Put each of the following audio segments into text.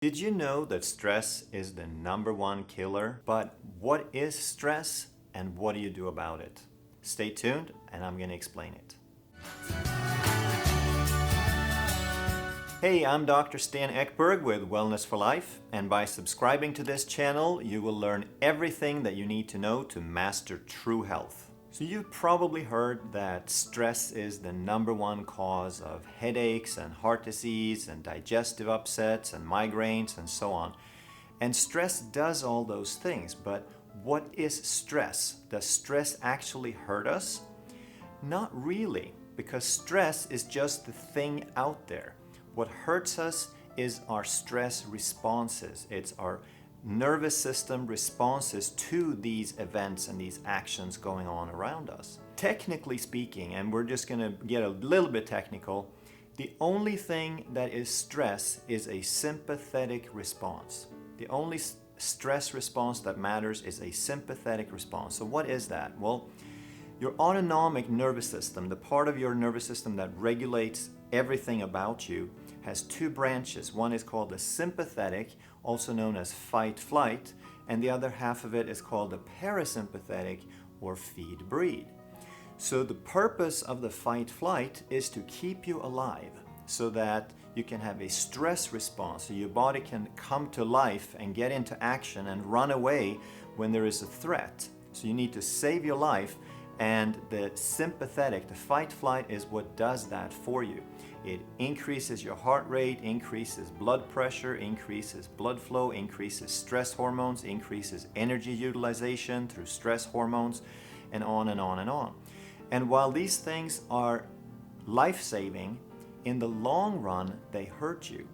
Did you know that stress is the #1 killer? But what is stress and what do you do about it? Stay tuned and I'm going to explain it. Hey, I'm Dr. Sten Ekberg with Wellness for Life, and by subscribing to this channel, you will learn everything that you need to know to master true health. So you've probably heard that stress is the #1 cause of headaches and heart disease and digestive upsets and migraines and so on. And stress does all those things, but what is stress? Does stress actually hurt us? Not really, because stress is just the thing out there. What hurts us is our stress responses. It's our nervous system responses to these events and these actions going on around us. Technically speaking, and we're just going to get a little bit technical, the only thing that is stress is a sympathetic response. The only stress response that matters is a sympathetic response. So what is that? Well, your autonomic nervous system, the part of your nervous system that regulates everything about you, has two branches. One is called the sympathetic, also known as fight-flight, and the other half of it is called the parasympathetic, or feed-breed. So the purpose of the fight-flight is to keep you alive so that you can have a stress response, so your body can come to life and get into action and run away when there is a threat. So you need to save your life, and the sympathetic, the fight-flight, is what does that for you. It increases your heart rate, increases blood pressure, increases blood flow, increases stress hormones, increases energy utilization through stress hormones, and on and on and on. And while these things are life-saving, in the long run, they hurt you.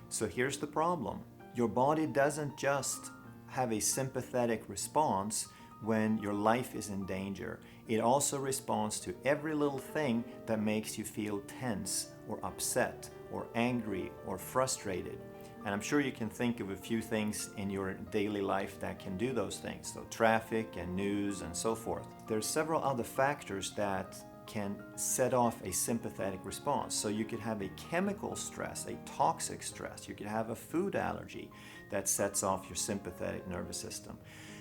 So here's the problem. Your body doesn't just have a sympathetic response when your life is in danger. It also responds to every little thing that makes you feel tense or upset or angry or frustrated. And I'm sure you can think of a few things in your daily life that can do those things. So traffic and news and so forth. There's several other factors that can set off a sympathetic response. So you could have a chemical stress, a toxic stress. You could have a food allergy that sets off your sympathetic nervous system.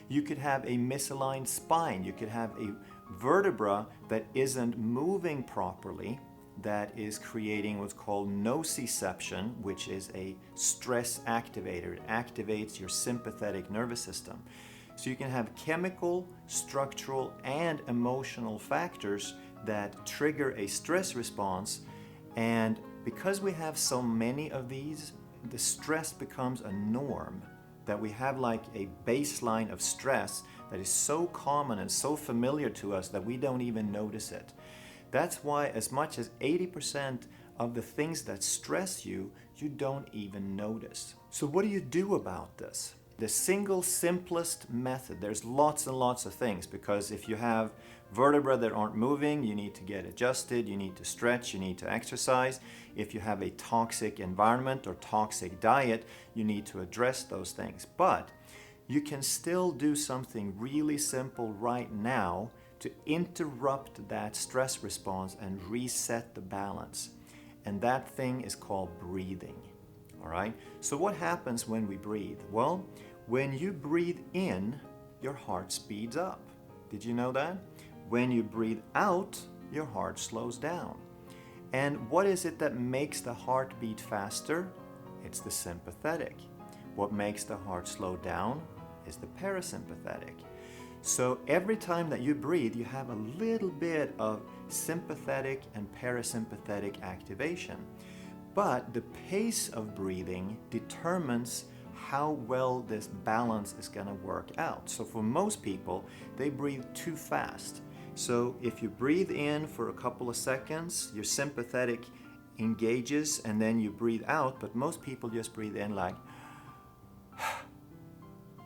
You could have a misaligned spine. You could have a vertebra that isn't moving properly, that is creating what's called nociception, which is a stress activator. It activates your sympathetic nervous system. So you can have chemical, structural, and emotional factors that trigger a stress response. And because we have so many of these, the stress becomes a norm, that we have like a baseline of stress that is so common and so familiar to us that we don't even notice it. That's why as much as 80% of the things that stress you, you don't even notice. So what do you do about this? The single simplest method, there's lots and lots of things, because if you have vertebrae that aren't moving, you need to get adjusted, you need to stretch, you need to exercise. If you have a toxic environment or toxic diet, you need to address those things. But you can still do something really simple right now to interrupt that stress response and reset the balance. And that thing is called breathing. All right? So what happens when we breathe? Well, when you breathe in, your heart speeds up. Did you know that? When you breathe out, your heart slows down. And what is it that makes the heart beat faster? It's the sympathetic. What makes the heart slow down is the parasympathetic. So every time that you breathe, you have a little bit of sympathetic and parasympathetic activation. But the pace of breathing determines how well this balance is going to work out. So for most people, they breathe too fast. So if you breathe in for a couple of seconds, your sympathetic engages and then you breathe out, but most people just breathe in like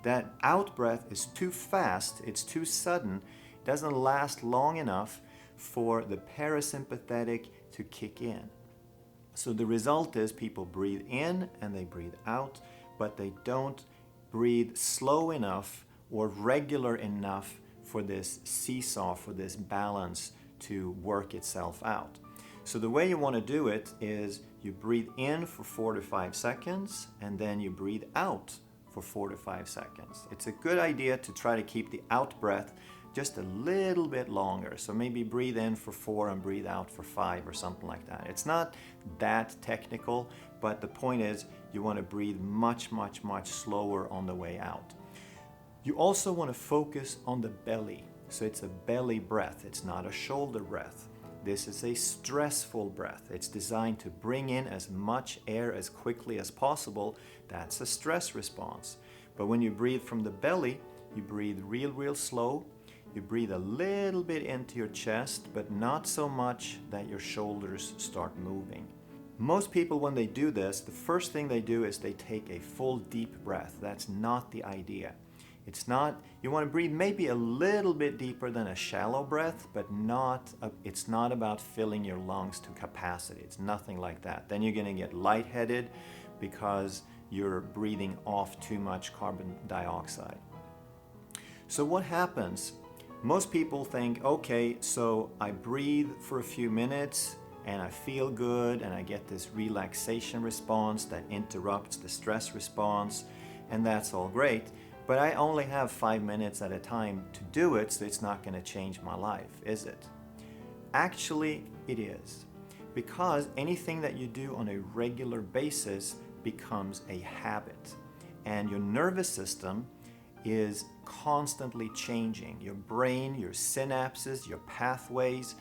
that. Out breath is too fast, it's too sudden, it doesn't last long enough for the parasympathetic to kick in. So the result is people breathe in and they breathe out, but they don't breathe slow enough or regular enough for this seesaw, for this balance to work itself out. So the way you want to do it is you breathe in for 4 to 5 seconds and then you breathe out for 4 to 5 seconds. It's a good idea to try to keep the out breath just a little bit longer. So maybe breathe in for 4 and breathe out for 5 or something like that. It's not that technical, but the point is you want to breathe much slower on the way out. You also want to focus on the belly. So it's a belly breath. It's not a shoulder breath. This is a stressful breath. It's designed to bring in as much air as quickly as possible. That's a stress response. But when you breathe from the belly, you breathe real slow. You breathe a little bit into your chest, but not so much that your shoulders start moving. Most people, when they do this, the first thing they do is they take a full deep breath. That's not the idea. It's not, you want to breathe maybe a little bit deeper than a shallow breath, but it's not about filling your lungs to capacity. It's nothing like that. Then you're going to get lightheaded because you're breathing off too much carbon dioxide. So what happens? Most people think, okay, so I breathe for a few minutes and I feel good and I get this relaxation response that interrupts the stress response, and that's all great. But I only have 5 minutes at a time to do it, so it's not going to change my life, is it? Actually, it is. Because anything that you do on a regular basis becomes a habit. And your nervous system is constantly changing. Your brain, your synapses, your pathways,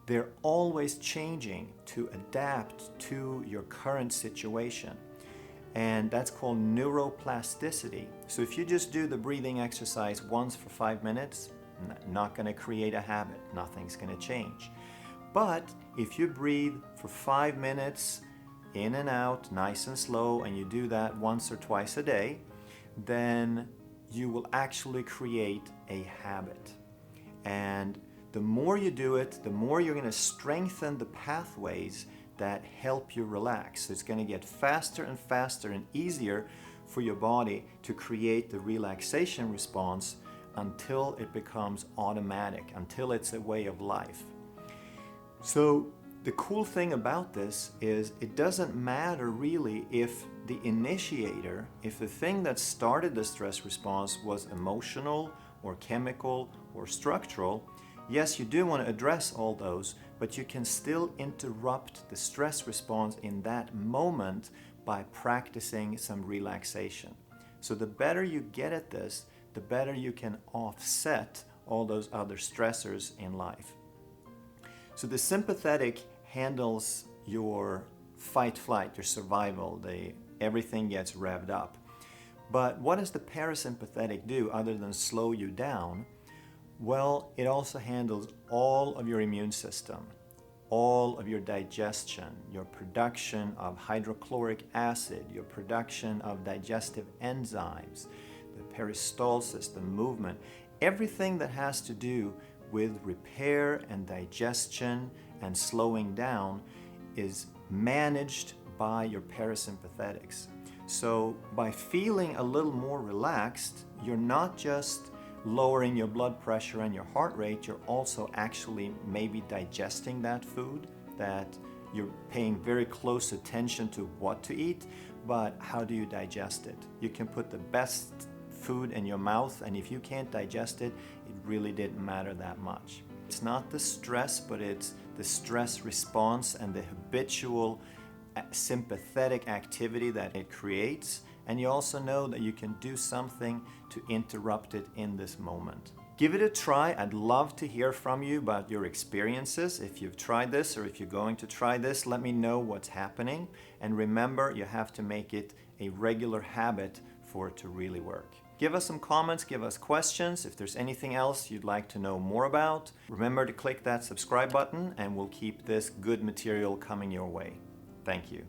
they're always changing to adapt to your current situation. And that's called neuroplasticity. So if you just do the breathing exercise once for 5 minutes, not going to create a habit. Nothing's going to change. But if you breathe for 5 minutes in and out, nice and slow, and you do that once or twice a day, then you will actually create a habit. And the more you do it, the more you're going to strengthen the pathways that help you relax. So it's going to get faster and faster and easier for your body to create the relaxation response until it becomes automatic, until it's a way of life. So the cool thing about this is it doesn't matter really if the initiator, if the thing that started the stress response was emotional or chemical or structural. Yes, you do want to address all those, but you can still interrupt the stress response in that moment by practicing some relaxation. So the better you get at this, the better you can offset all those other stressors in life. So the sympathetic handles your fight-flight, your survival. Everything gets revved up. But what does the parasympathetic do other than slow you down? Well, it also handles all of your immune system, all of your digestion, your production of hydrochloric acid, your production of digestive enzymes, the peristalsis, the movement, everything that has to do with repair and digestion and slowing down is managed by your parasympathetics. So by feeling a little more relaxed, you're not just lowering your blood pressure and your heart rate, you're also actually maybe digesting that food, that you're paying very close attention to what to eat, but how do you digest it? You can put the best food in your mouth, and if you can't digest it, it really didn't matter that much. It's not the stress, but it's the stress response and the habitual sympathetic activity that it creates. And you also know that you can do something to interrupt it in this moment. Give it a try. I'd love to hear from you about your experiences. If you've tried this or if you're going to try this, let me know what's happening. And remember, you have to make it a regular habit for it to really work. Give us some comments, give us questions. If there's anything else you'd like to know more about, remember to click that subscribe button and we'll keep this good material coming your way. Thank you.